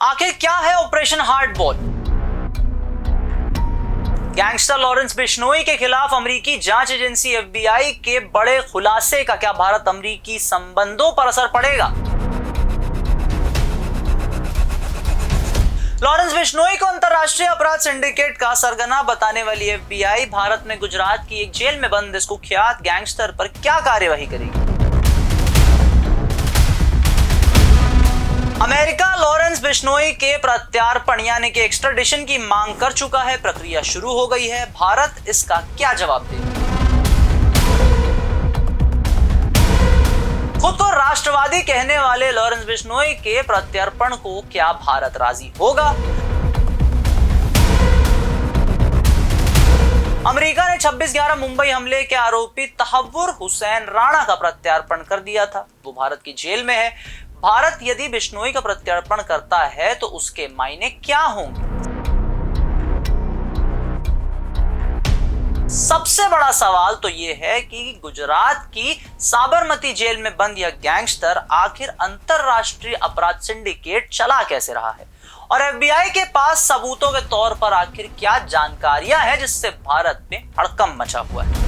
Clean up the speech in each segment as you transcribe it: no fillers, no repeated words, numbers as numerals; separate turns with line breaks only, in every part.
आखिर क्या है ऑपरेशन हार्डबॉल? गैंगस्टर लॉरेंस बिश्नोई के खिलाफ अमेरिकी जांच एजेंसी एफबीआई के बड़े खुलासे का क्या भारत अमेरिकी संबंधों पर असर पड़ेगा? लॉरेंस बिश्नोई को अंतरराष्ट्रीय अपराध सिंडिकेट का सरगना बताने वाली एफबीआई भारत में गुजरात की एक जेल में बंद इस कुख्यात गैंगस्टर पर क्या कार्यवाही करेगी? अमेरिका लॉरेंस बिश्नोई के प्रत्यार्पण यानी कि एक्स्ट्राडिशन की मांग कर चुका है। प्रक्रिया शुरू हो गई है। भारत इसका क्या जवाब देगा? खुद को राष्ट्रवादी कहने वाले लॉरेंस बिश्नोई के प्रत्यार्पण को क्या भारत राजी होगा? अमेरिका ने 26/11 मुंबई हमले के आरोपी तहव्वुर हुसैन राणा का प्रत्यार्पण कर दिया था। वो भारत की जेल में है। भारत यदि बिश्नोई का प्रत्यार्पण करता है तो उसके मायने क्या होंगे? सबसे बड़ा सवाल तो यह है कि गुजरात की साबरमती जेल में बंद यह गैंगस्टर आखिर अंतरराष्ट्रीय अपराध सिंडिकेट चला कैसे रहा है और एफबीआई के पास सबूतों के तौर पर आखिर क्या जानकारियां हैं जिससे भारत में हड़कंप मचा हुआ है।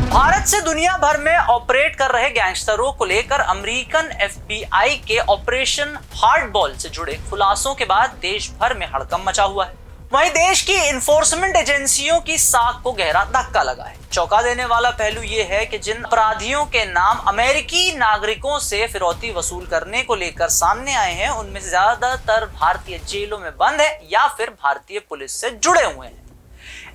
भारत से दुनिया भर में ऑपरेट कर रहे गैंगस्टरों को लेकर अमेरिकन एफबीआई के ऑपरेशन हार्डबॉल से जुड़े खुलासों के बाद देश भर में हड़कंप मचा हुआ है। वहीं देश की इन्फोर्समेंट एजेंसियों की साख को गहरा धक्का लगा है। चौंका देने वाला पहलू यह है कि जिन अपराधियों के नाम अमेरिकी नागरिकों से फिरौती वसूल करने को लेकर सामने आए हैं उनमें से ज्यादातर भारतीय जेलों में बंद है या फिर भारतीय पुलिस से जुड़े हुए हैं।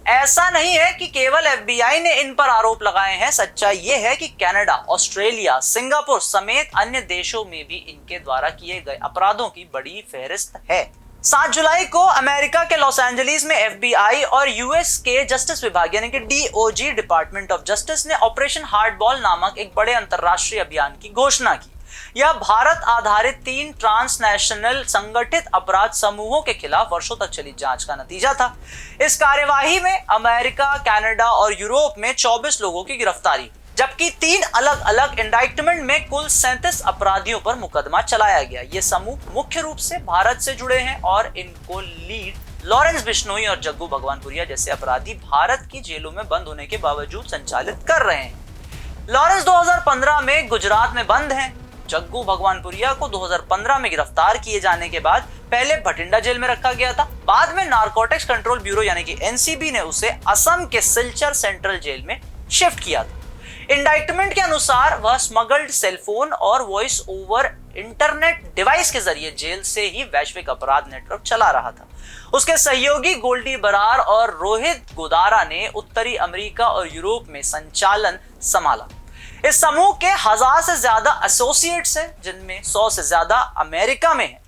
ऐसा नहीं है कि केवल एफबीआई ने इन पर आरोप लगाए हैं। सच्चाई यह है कि कनाडा, ऑस्ट्रेलिया, सिंगापुर समेत अन्य देशों में भी इनके द्वारा किए गए अपराधों की बड़ी फहरिस्त है। 7 जुलाई को अमेरिका के लॉस एंजलिस में एफबीआई और यूएस के जस्टिस विभाग यानी कि डीओजी डिपार्टमेंट ऑफ जस्टिस ने ऑपरेशन हार्डबॉल नामक एक बड़े अंतरराष्ट्रीय अभियान की घोषणा की। यह भारत आधारित 3 ट्रांसनेशनल संगठित अपराध समूहों के खिलाफ वर्षों तक चली जांच का नतीजा था। इस कार्यवाही में अमेरिका, कनाडा और यूरोप में 24 लोगों की गिरफ्तारी, जबकि 3 अलग अलग इंडाइटमेंट में कुल 37 अपराधियों पर मुकदमा चलाया गया। ये समूह मुख्य रूप से भारत से जुड़े हैं और इनको लीड लॉरेंस बिश्नोई और जग्गू भगवानपुरिया जैसे अपराधी भारत की जेलों में बंद होने के बावजूद संचालित कर रहे हैं। लॉरेंस 2015 में गुजरात में बंद हैं। जग्गू भगवानपुरिया को 2015 में गिरफ्तार किए जाने के बाद पहले भटिंडा जेल में रखा गया था। बाद में नारकोटिक्स कंट्रोल ब्यूरो यानी कि एनसीबी ने उसे असम के सिलचर सेंट्रल जेल में शिफ्ट किया था। इंडाइटमेंट के अनुसार वह स्मगल्ड सेलफोन और वॉइस ओवर इंटरनेट डिवाइस के जरिए जेल से ही वैश्विक अपराध नेटवर्क चला रहा था। उसके सहयोगी गोल्डी बरार और रोहित गोदारा ने उत्तरी अमेरिका और यूरोप में संचालन संभाला। इस समूह के 1000 से ज्यादा एसोसिएट्स हैं, जिनमें 100 से ज्यादा अमेरिका में हैं।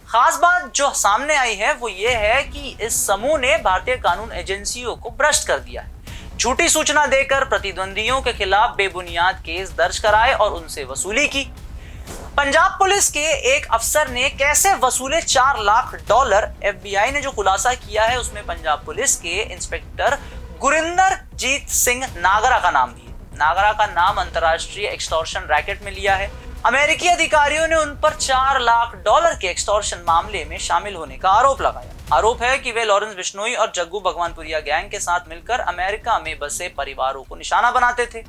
खास बात जो सामने आई है वो ये है कि इस समूह ने भारतीय कानून एजेंसियों को भ्रष्ट कर दिया है। झूठी सूचना देकर प्रतिद्वंदियों के खिलाफ बेबुनियाद केस दर्ज कराए और उनसे वसूली की। पंजाब पुलिस के एक अफसर ने कैसे वसूले $4 लाख। एफबीआई ने जो खुलासा किया है उसमें पंजाब पुलिस के इंस्पेक्टर गुरिंदरजीत सिंह नागरा का नाम भी है। नागरा का नाम अंतरराष्ट्रीय एक्सटॉर्शन रैकेट में लिया है। अमेरिकी अधिकारियों ने उन पर $4 लाख के एक्सटॉर्शन मामले में शामिल होने का आरोप लगाया। आरोप है कि वे लॉरेंस बिश्नोई और जग्गू भगवानपुरिया गैंग के साथ मिलकर अमेरिका में बसे परिवारों को निशाना बनाते थे।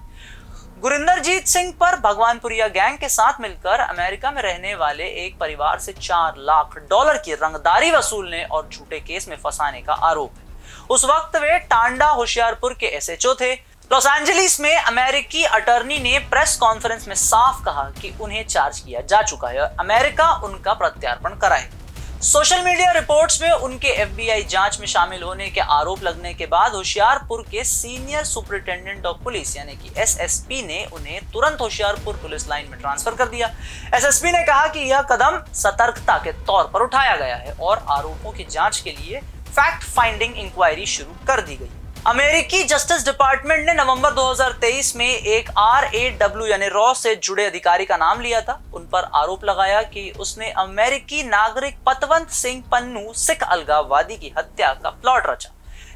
गुरिंदरजीत सिंह पर भगवानपुरिया गैंग के साथ मिलकर अमेरिका में रहने वाले एक परिवार से $4 लाख की रंगदारी वसूलने और झूठे केस में फंसाने का आरोप है। उस वक्त वे टांडा होशियारपुर के एसएचओ थे। लॉस एंजलिस में अमेरिकी अटॉर्नी ने प्रेस कॉन्फ्रेंस में साफ कहा कि उन्हें चार्ज किया जा चुका है और अमेरिका उनका प्रत्यार्पण कराएगा। सोशल मीडिया रिपोर्ट्स में उनके एफबीआई जांच में शामिल होने के आरोप लगने के बाद होशियारपुर के सीनियर सुपरिटेंडेंट ऑफ पुलिस यानी कि एसएसपी ने उन्हें तुरंत होशियारपुर पुलिस लाइन में ट्रांसफर कर दिया। एसएसपी ने कहा कि यह कदम सतर्कता के तौर पर उठाया गया है और आरोपों की जांच के लिए फैक्ट फाइंडिंग इंक्वायरी शुरू कर दी गई। अमेरिकी जस्टिस डिपार्टमेंट ने नवंबर 2023 में एक RAW यानी रॉ से जुड़े अधिकारी का नाम लिया था। उन पर आरोप लगाया कि उसने अमेरिकी नागरिक पतवंत सिंह पन्नू सिख अलगाववादी की हत्या का प्लॉट रचा।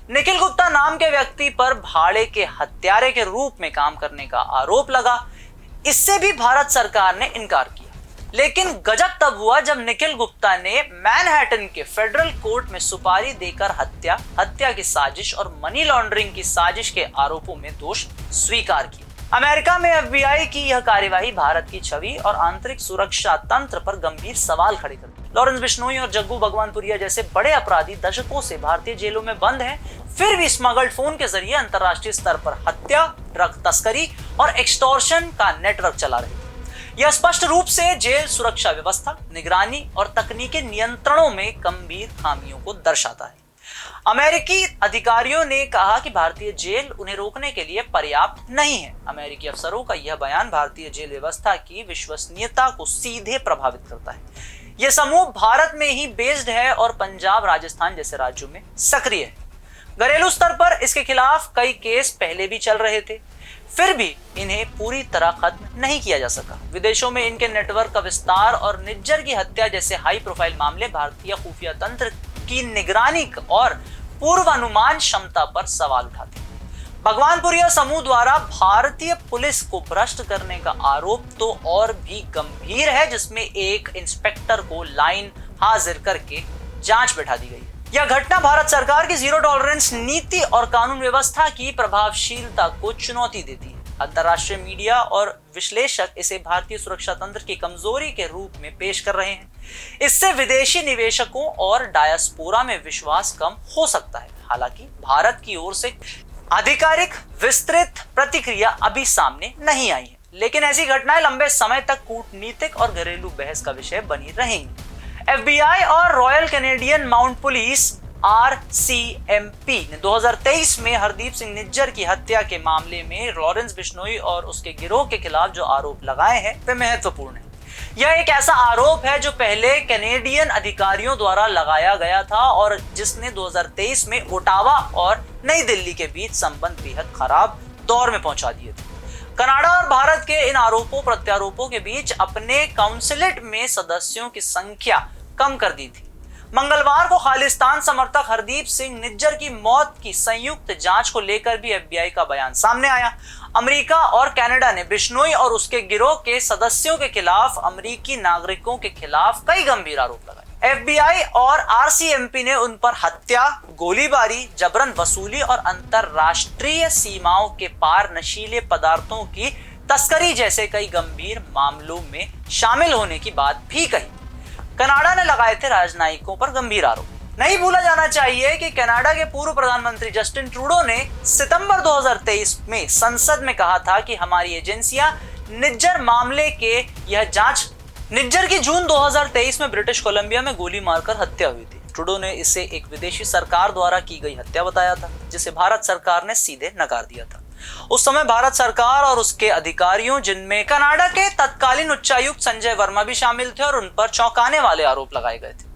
निखिल गुप्ता नाम के व्यक्ति पर भाड़े के हत्यारे के रूप में काम करने का आरोप लगा। इससे भी भारत सरकार ने इनकार किया। लेकिन गजब तब हुआ जब निखिल गुप्ता ने मैनहट्टन के फेडरल कोर्ट में सुपारी देकर हत्या की साजिश और मनी लॉन्ड्रिंग की साजिश के आरोपों में दोष स्वीकार किया। अमेरिका में एफबीआई की यह कार्यवाही भारत की छवि और आंतरिक सुरक्षा तंत्र पर गंभीर सवाल खड़े करती है। लॉरेंस बिश्नोई और जग्गू भगवानपुरिया जैसे बड़े अपराधी दशकों से भारतीय जेलों में बंद हैं, फिर भी स्मगल्ड फोन के जरिए अंतरराष्ट्रीय स्तर पर हत्या, ड्रग तस्करी और एक्सटॉर्शन का नेटवर्क चला रहे हैं। यह स्पष्ट रूप से जेल सुरक्षा व्यवस्था, निगरानी और तकनीकी नियंत्रणों में गंभीर खामियों को दर्शाता है। अमेरिकी अधिकारियों ने कहा कि भारतीय जेल उन्हें रोकने के लिए पर्याप्त नहीं है। अमेरिकी अफसरों का यह बयान भारतीय जेल व्यवस्था की विश्वसनीयता को सीधे प्रभावित करता है। यह समूह भारत में ही बेस्ड है और पंजाब, राजस्थान जैसे राज्यों में सक्रिय है। घरेलू स्तर पर इसके खिलाफ कई केस पहले भी चल रहे थे, फिर भी इन्हें पूरी तरह खत्म नहीं किया जा सका। विदेशों में इनके नेटवर्क का विस्तार और निज्जर की हत्या जैसे हाई प्रोफाइल मामले भारतीय खुफिया तंत्र की निगरानी और पूर्वानुमान क्षमता पर सवाल उठाते हैं। भगवानपुरिया समूह द्वारा भारतीय पुलिस को भ्रष्ट करने का आरोप तो और भी गंभीर है, जिसमें एक इंस्पेक्टर को लाइन हाजिर करके जांच बैठा दी गई। यह घटना भारत सरकार की जीरो टॉलरेंस नीति और कानून व्यवस्था की प्रभावशीलता को चुनौती देती है। अंतर्राष्ट्रीय मीडिया और विश्लेषक इसे भारतीय सुरक्षा तंत्र की कमजोरी के रूप में पेश कर रहे हैं। इससे विदेशी निवेशकों और डायस्पोरा में विश्वास कम हो सकता है। हालांकि भारत की ओर से आधिकारिक विस्तृत प्रतिक्रिया अभी सामने नहीं आई है, लेकिन ऐसी घटनाएं लंबे समय तक कूटनीतिक और घरेलू बहस का विषय बनी रहेंगी। एफबीआई और royal Canadian mount police RCMP ने 2023 में हरदीप सिंह निज्जर की हत्या के मामले में लॉरेंस बिश्नोई और उसके गिरोह के खिलाफ जो आरोप लगाए हैं वे महत्वपूर्ण हैं। यह एक ऐसा आरोप है जो पहले कैनेडियन अधिकारियों द्वारा लगाया गया था और जिसने 2023 में ओटावा और नई दिल्ली के बीच संबंध बेहद खराब दौर में पहुंचा दिए थे। कनाडा और भारत के इन आरोपों प्रत्यारोपों के बीच अपने काउंसिलेट में सदस्यों की संख्या कम कर दी थी। मंगलवार को खालिस्तान समर्थक हरदीप सिंह निज्जर की मौत की संयुक्त जांच को लेकर भी एफबीआई का बयान सामने आया। अमेरिका और कनाडा ने बिश्नोई और उसके गिरोह के सदस्यों के खिलाफ अमेरिकी नागरिकों के खिलाफ कई गंभीर आरोप लगाए। एफबीआई और RCMP ने उन पर हत्या, गोलीबारी, जबरन वसूली और अंतरराष्ट्रीय सीमाओं के पार नशीले पदार्थों की तस्करी जैसे कई गंभीर मामलों में शामिल होने की बात भी कही। कनाडा ने लगाए थे राजनयिकों पर गंभीर आरोप। नहीं भूला जाना चाहिए कि कनाडा के पूर्व प्रधानमंत्री जस्टिन ट्रूडो ने सितंबर 2023 में संसद में कहा था कि हमारी एजेंसियां निज्जर मामले के यह जांच। निज्जर की जून 2023 में ब्रिटिश कोलंबिया में गोली मारकर हत्या हुई थी। ट्रूडो ने इसे एक विदेशी सरकार द्वारा की गई हत्या बताया था, जिसे भारत सरकार ने सीधे नकार दिया था। उस समय भारत सरकार और उसके अधिकारियों, जिनमें कनाडा के तत्कालीन उच्चायुक्त संजय वर्मा भी शामिल थे, और उन पर चौंकाने वाले आरोप लगाए गए थे।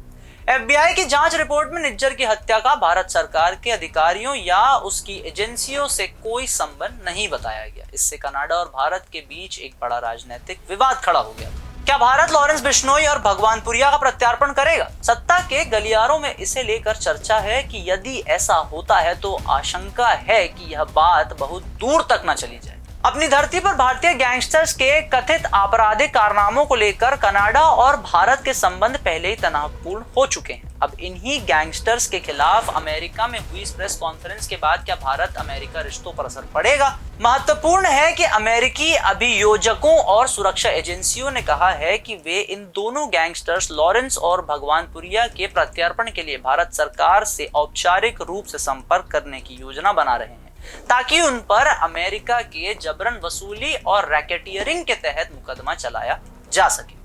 एफबीआई की जांच रिपोर्ट में निज्जर की हत्या का भारत सरकार के अधिकारियों या उसकी एजेंसियों से कोई संबंध नहीं बताया गया। इससे कनाडा और भारत के बीच एक बड़ा राजनीतिक विवाद खड़ा हो गया। क्या भारत लॉरेंस बिश्नोई और भगवानपुरिया का प्रत्यार्पण करेगा? सत्ता के गलियारों में इसे लेकर चर्चा है कि यदि ऐसा होता है तो आशंका है कि यह बात बहुत दूर तक न चली जाए। अपनी धरती पर भारतीय गैंगस्टर्स के कथित आपराधिक कारनामों को लेकर कनाडा और भारत के संबंध पहले ही तनावपूर्ण हो चुके हैं। अब इन्हीं गैंगस्टर्स के खिलाफ अमेरिका में हुई प्रेस कॉन्फ्रेंस के बाद क्या भारत अमेरिका रिश्तों पर असर पड़ेगा? महत्वपूर्ण है कि अमेरिकी अभियोजकों और सुरक्षा एजेंसियों ने कहा है कि वे इन दोनों गैंगस्टर्स लॉरेंस और भगवानपुरिया के प्रत्यार्पण के लिए भारत सरकार से औपचारिक रूप से संपर्क करने की योजना बना रहे हैं, ताकि उन पर अमेरिका के जबरन वसूली और रैकेटियरिंग के तहत मुकदमा चलाया जा सके।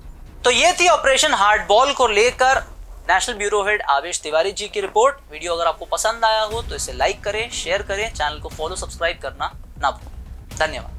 तो ये थी ऑपरेशन हार्डबॉल को लेकर नेशनल ब्यूरो हेड आवेश तिवारी जी की रिपोर्ट। वीडियो अगर आपको पसंद आया हो तो इसे लाइक करें, शेयर करें, चैनल को फॉलो सब्सक्राइब करना ना भूलें। धन्यवाद।